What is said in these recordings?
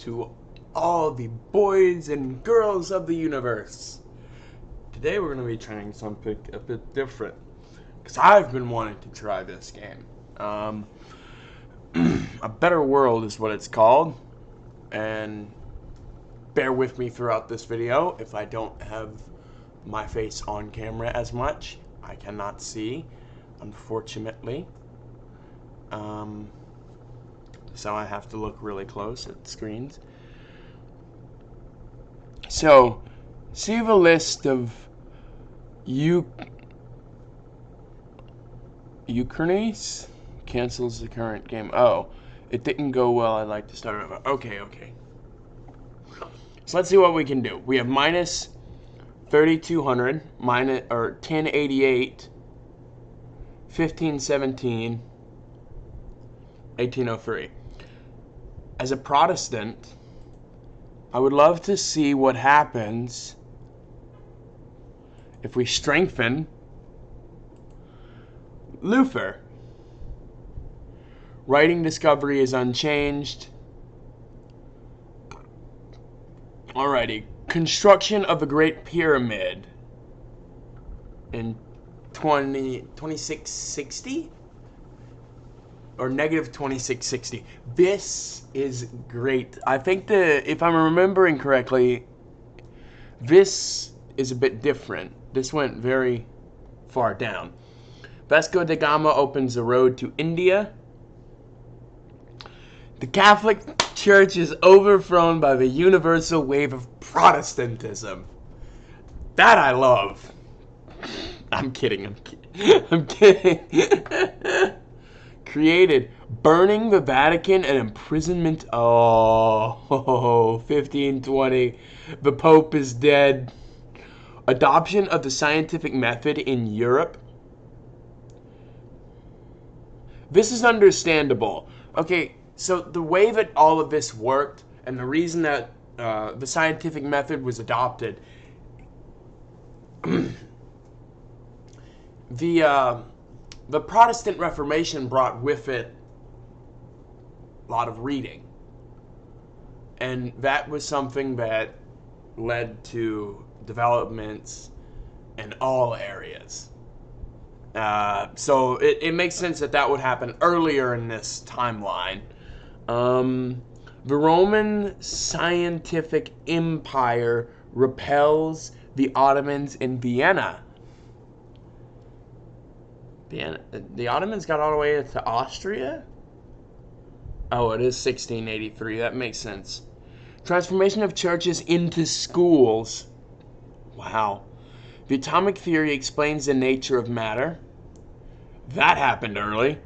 to all the boys and girls of the universe. Today we're going to be trying something a bit different, because I've been wanting to try this game. A Better World is what it's called, and bear with me throughout this video if I don't have my face on camera as much. I cannot see, unfortunately. So I have to look really close at the screens. So, see the list of Ukrainians cancels the current game. Oh, it didn't go well. I'd like to start over. Okay. So let's see what we can do. We have minus 3200, minus or 1088, 1517, 1803. As a Protestant, I would love to see what happens if we strengthen Luther. Writing discovery is unchanged. Alrighty. Construction of the Great Pyramid in 2660? Or negative 2660. This is great. I think if I'm remembering correctly, this is a bit different. This went very far down. Vasco da Gama opens the road to India. The Catholic Church is overthrown by the universal wave of Protestantism. That I love. I'm kidding. Created. Burning the Vatican and imprisonment. Oh, 1520. The Pope is dead. Adoption of the scientific method in Europe. This is understandable. Okay, so the way that all of this worked, and the reason that the scientific method was adopted, the Protestant Reformation brought with it a lot of reading. And that was something that led to developments in all areas. So it makes sense that would happen earlier in this timeline. The Roman scientific empire repels the Ottomans in Vienna. The Ottomans got all the way to Austria? Oh, it is 1683. That makes sense. Transformation of churches into schools. Wow. The atomic theory explains the nature of matter. That happened early.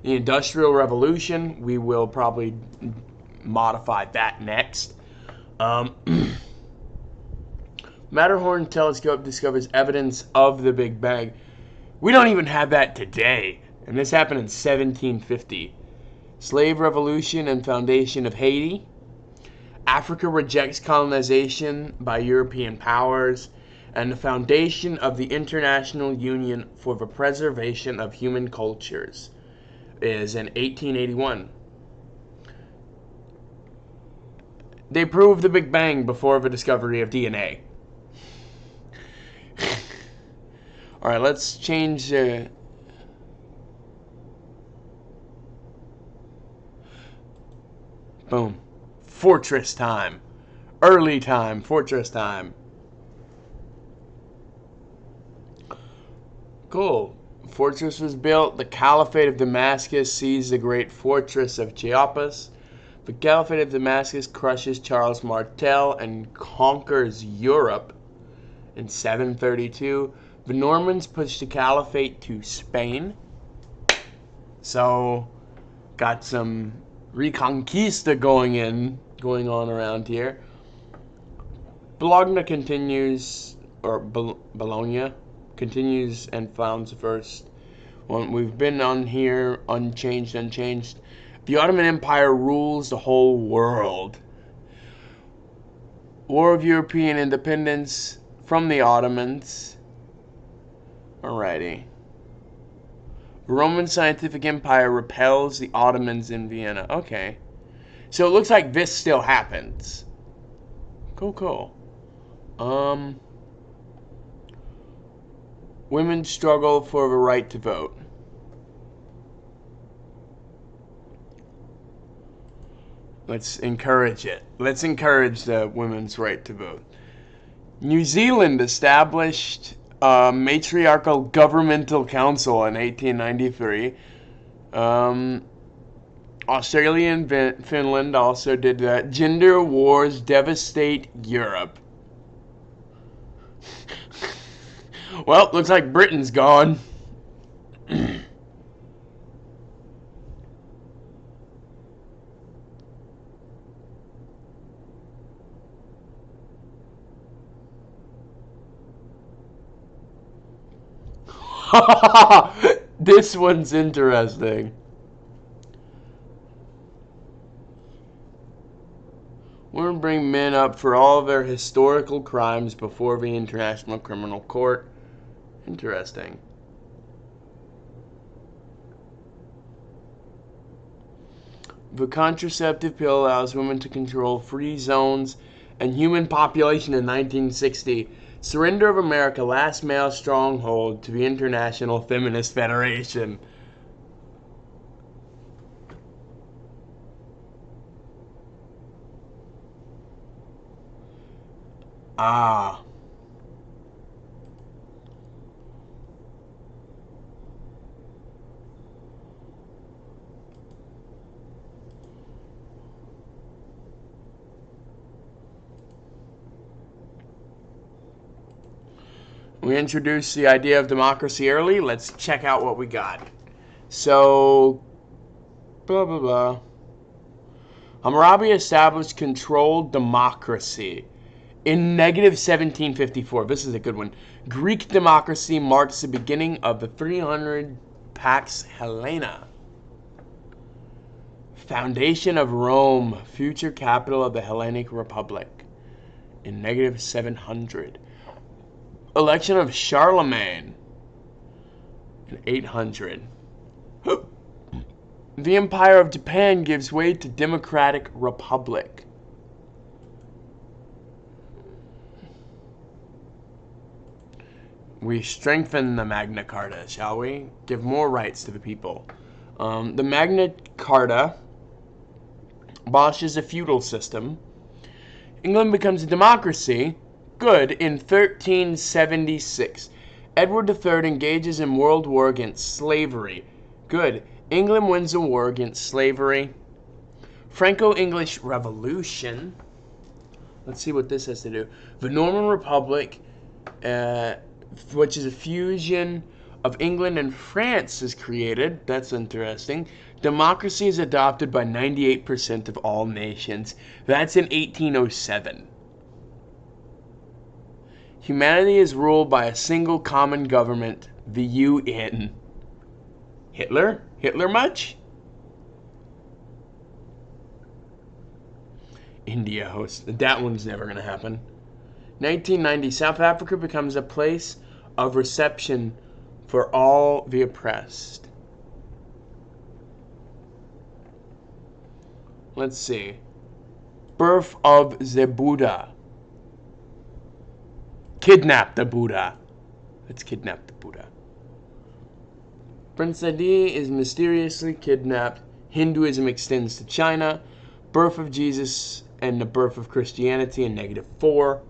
The Industrial Revolution, we will probably modify that next. Matterhorn telescope discovers evidence of the Big Bang. We don't even have that today, and this happened in 1750. Slave Revolution and foundation of Haiti. Africa rejects colonization by European powers, and the foundation of the International Union for the Preservation of Human Cultures is in 1881. They proved the Big Bang before the discovery of DNA. All right, let's change. Boom. Fortress time. Early time. Fortress time. Cool. Fortress was built. The Caliphate of Damascus seized the great fortress of Chiapas. The Caliphate of Damascus crushes Charles Martel and conquers Europe in 732. The Normans pushed the Caliphate to Spain. So, got some Reconquista going on around here. Bologna continues, or Bologna continues and founds the first one. We've been on here, unchanged. The Ottoman Empire rules the whole world. War of European independence from the Ottomans. Alrighty. Roman scientific empire repels the Ottomans in Vienna. Okay. So it looks like this still happens. Cool. Women struggle for the right to vote. Let's encourage it. Let's encourage the women's right to vote. New Zealand established a matriarchal governmental council in 1893. Australia and Finland also did that. Gender wars devastate Europe. Well, looks like Britain's gone. This one's interesting. We're going to bring men up for all of their historical crimes before the International Criminal Court. Interesting. The contraceptive pill allows women to control free zones and human population in 1960. Surrender of America, last male stronghold to the International Feminist Federation. Ah. We introduced the idea of democracy early. Let's check out what we got. So, blah, blah, blah. Hammurabi established controlled democracy in negative 1754. This is a good one. Greek democracy marks the beginning of the 300 Pax Helena. Foundation of Rome, future capital of the Hellenic Republic, in negative 700. Election of Charlemagne in 800. The Empire of Japan gives way to Democratic Republic. We strengthen the Magna Carta, shall we? Give more rights to the people. The Magna Carta abolishes a feudal system. England becomes a democracy. Good. In 1376, Edward III engages in world war against slavery. Good. England wins a war against slavery. Franco-English Revolution. Let's see what this has to do. The Norman Republic, which is a fusion of England and France, is created. That's interesting. Democracy is adopted by 98% of all nations. That's in 1807. Humanity is ruled by a single common government, the UN. Hitler? Hitler much? India hosts. That one's never going to happen. 1990, South Africa becomes a place of reception for all the oppressed. Let's see. Birth of the Buddha. Kidnap the Buddha. Let's kidnap the Buddha. Prince Adi is mysteriously kidnapped. Hinduism extends to China. Birth of Jesus and the birth of Christianity in negative 4.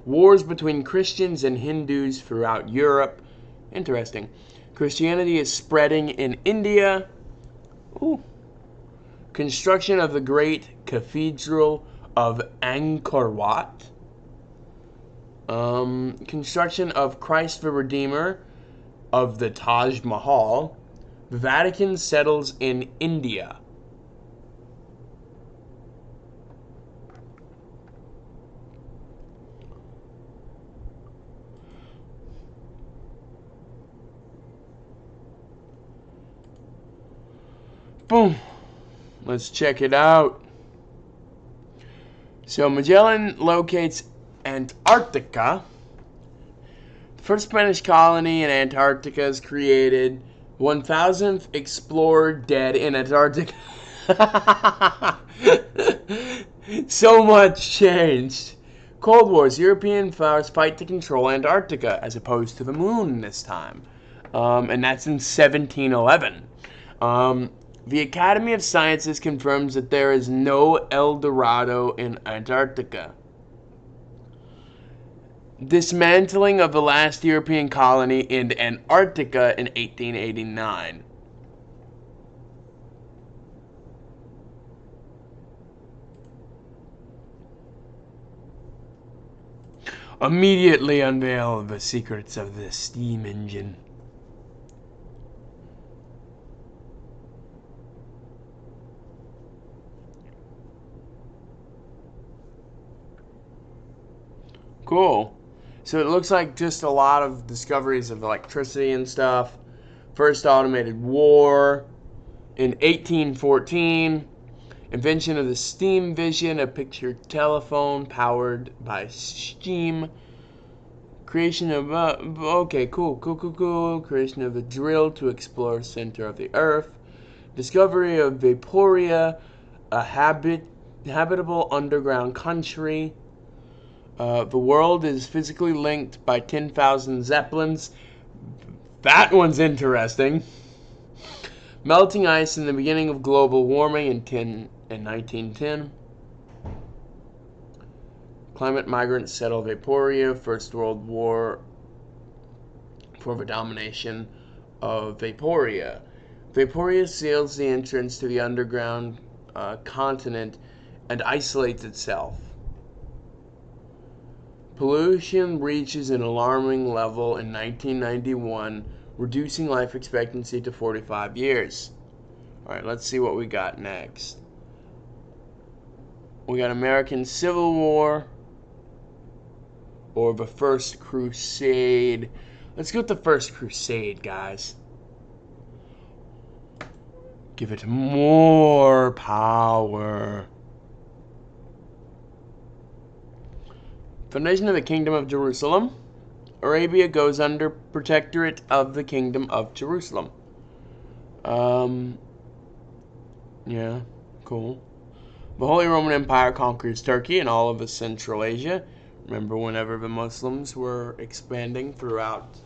Wars between Christians and Hindus throughout Europe. Interesting. Christianity is spreading in India. Ooh. Construction of the great cathedral of Angkor Wat. Construction of Christ the Redeemer of the Taj Mahal. The Vatican settles in India. Boom. Let's check it out. So Magellan locates Antarctica. The first Spanish colony in Antarctica is created. 1,000th explorer dead in Antarctica. So much changed. Cold Wars. European powers fight to control Antarctica as opposed to the moon this time. And that's in 1711. The Academy of Sciences confirms that there is no El Dorado in Antarctica. Dismantling of the last European colony in Antarctica in 1889. Immediately unveil the secrets of the steam engine. Cool. So it looks like just a lot of discoveries of electricity and stuff. First automated war in 1814. Invention of the steam vision, a picture telephone powered by steam. Creation of okay, cool. Creation of a drill to explore center of the Earth. Discovery of Vaporia, a habitable underground country. The world is physically linked by 10,000 zeppelins. That one's interesting. Melting ice in the beginning of global warming in 1910. Climate migrants settle Vaporia. First World War for the domination of Vaporia. Vaporia seals the entrance to the underground continent and isolates itself. Pollution reaches an alarming level in 1991, reducing life expectancy to 45 years. Alright, let's see what we got next. We got American Civil War or the First Crusade. Let's go with the First Crusade, guys. Give it more power. Foundation of the Kingdom of Jerusalem. Arabia goes under protectorate of the Kingdom of Jerusalem. Yeah, cool. The Holy Roman Empire conquers Turkey and all of Central Asia. Remember whenever the Muslims were expanding throughout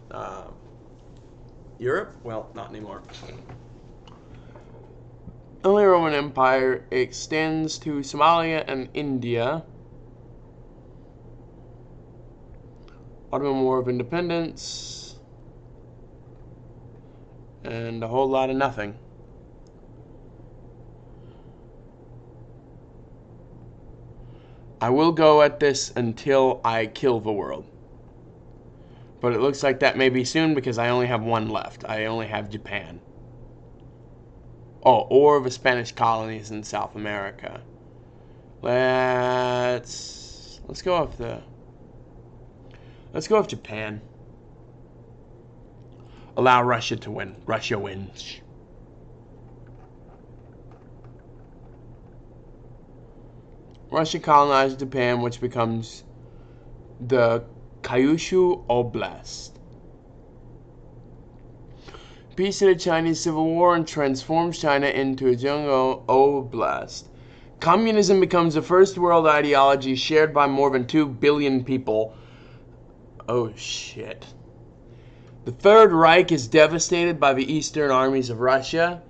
Europe? Well, not anymore. The Holy Roman Empire extends to Somalia and India. Ottoman War of Independence, and a whole lot of nothing. I will go at this until I kill the world. But it looks like that may be soon because I only have one left. I only have Japan. Oh, or the Spanish colonies in South America. Let's go with Let's go with Japan. Allow Russia to win. Russia wins. Russia colonized Japan, which becomes the Kyushu Oblast. Peace in the Chinese Civil War and transforms China into a Zhejiang Oblast. Communism becomes the first world ideology shared by more than 2 billion people. Oh shit. The Third Reich is devastated by the Eastern armies of Russia.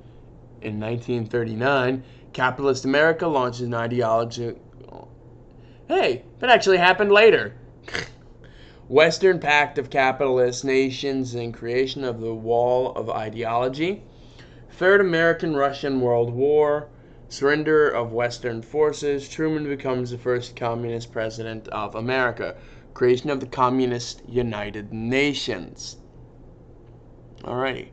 In 1939, capitalist America launches an ideology. Hey, that actually happened later. Western Pact of Capitalist Nations and creation of the Wall of Ideology. Third American-Russian World War. Surrender of Western forces. Truman becomes the first communist president of America. Creation of the Communist United Nations. Alrighty.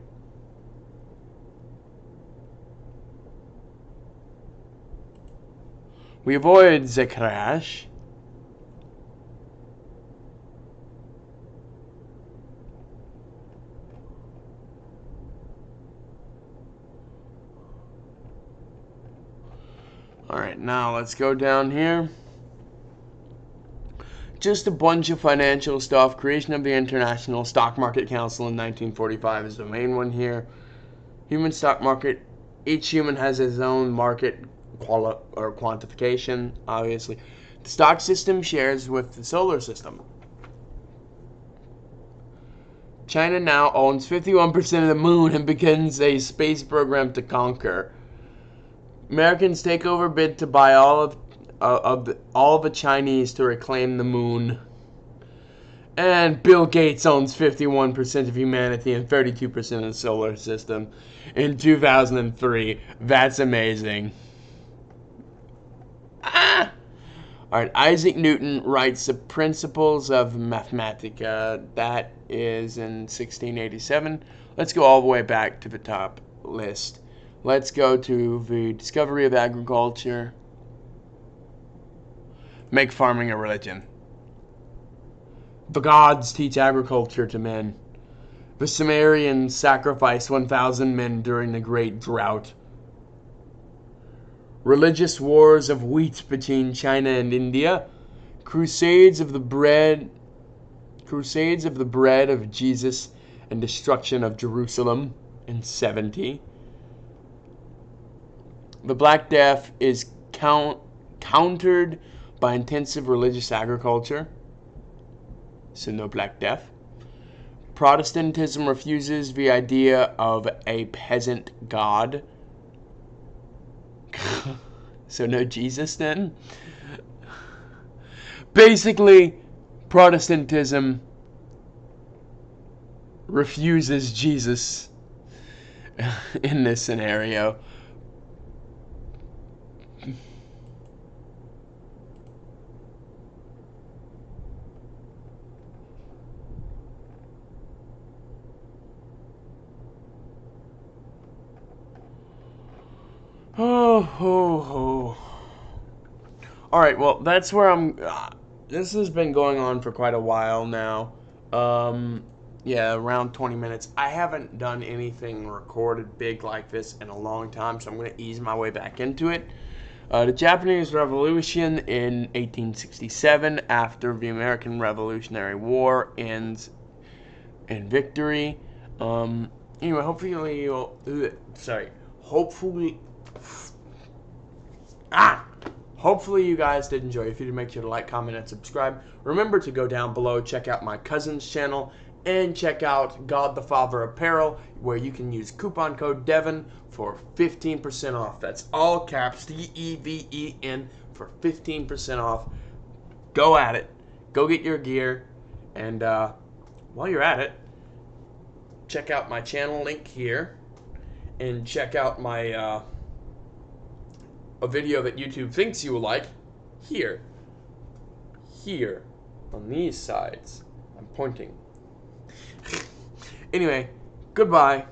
We avoid the crash. Alright, now let's go down here. Just a bunch of financial stuff. Creation of the International Stock Market Council in 1945 is the main one here. Human stock market Each human has his own market or quantification, obviously. The stock system shares with the solar system. China now owns 51% of the moon and begins a space program to conquer. Americans take over bid to buy all of the Chinese to reclaim the moon. And Bill Gates owns 51% of humanity and 32% of the solar system in 2003. That's amazing. Ah! Alright, Isaac Newton writes the Principles of Mathematica. That is in 1687. Let's go all the way back to the top list. Let's go to the discovery of agriculture. Make farming a religion. The gods teach agriculture to men. The Sumerians sacrificed 1,000 men during the Great Drought. Religious wars of wheat between China and India. Crusades of the bread of Jesus and destruction of Jerusalem in 70. The Black Death is countered by intensive religious agriculture. So no Black Death. Protestantism refuses the idea of a peasant god. So no Jesus then? Basically, Protestantism refuses Jesus in this scenario. Oh. Alright, well, that's where I'm... this has been going on for quite a while now. Yeah, around 20 minutes. I haven't done anything recorded big like this in a long time, so I'm going to ease my way back into it. The Japanese Revolution in 1867, after the American Revolutionary War ends in victory. Anyway, hopefully you'll... Hopefully you guys did enjoy. If you did, make sure to like, comment, and subscribe. Remember to go down below, check out my cousin's channel, and check out God the Father Apparel, where you can use coupon code Devon for 15% off. That's all caps, DEVEN, for 15% off. Go at it. Go get your gear. And while you're at it, check out my channel link here. And check out my... a video that YouTube thinks you will like here on these sides. I'm pointing. Anyway, goodbye.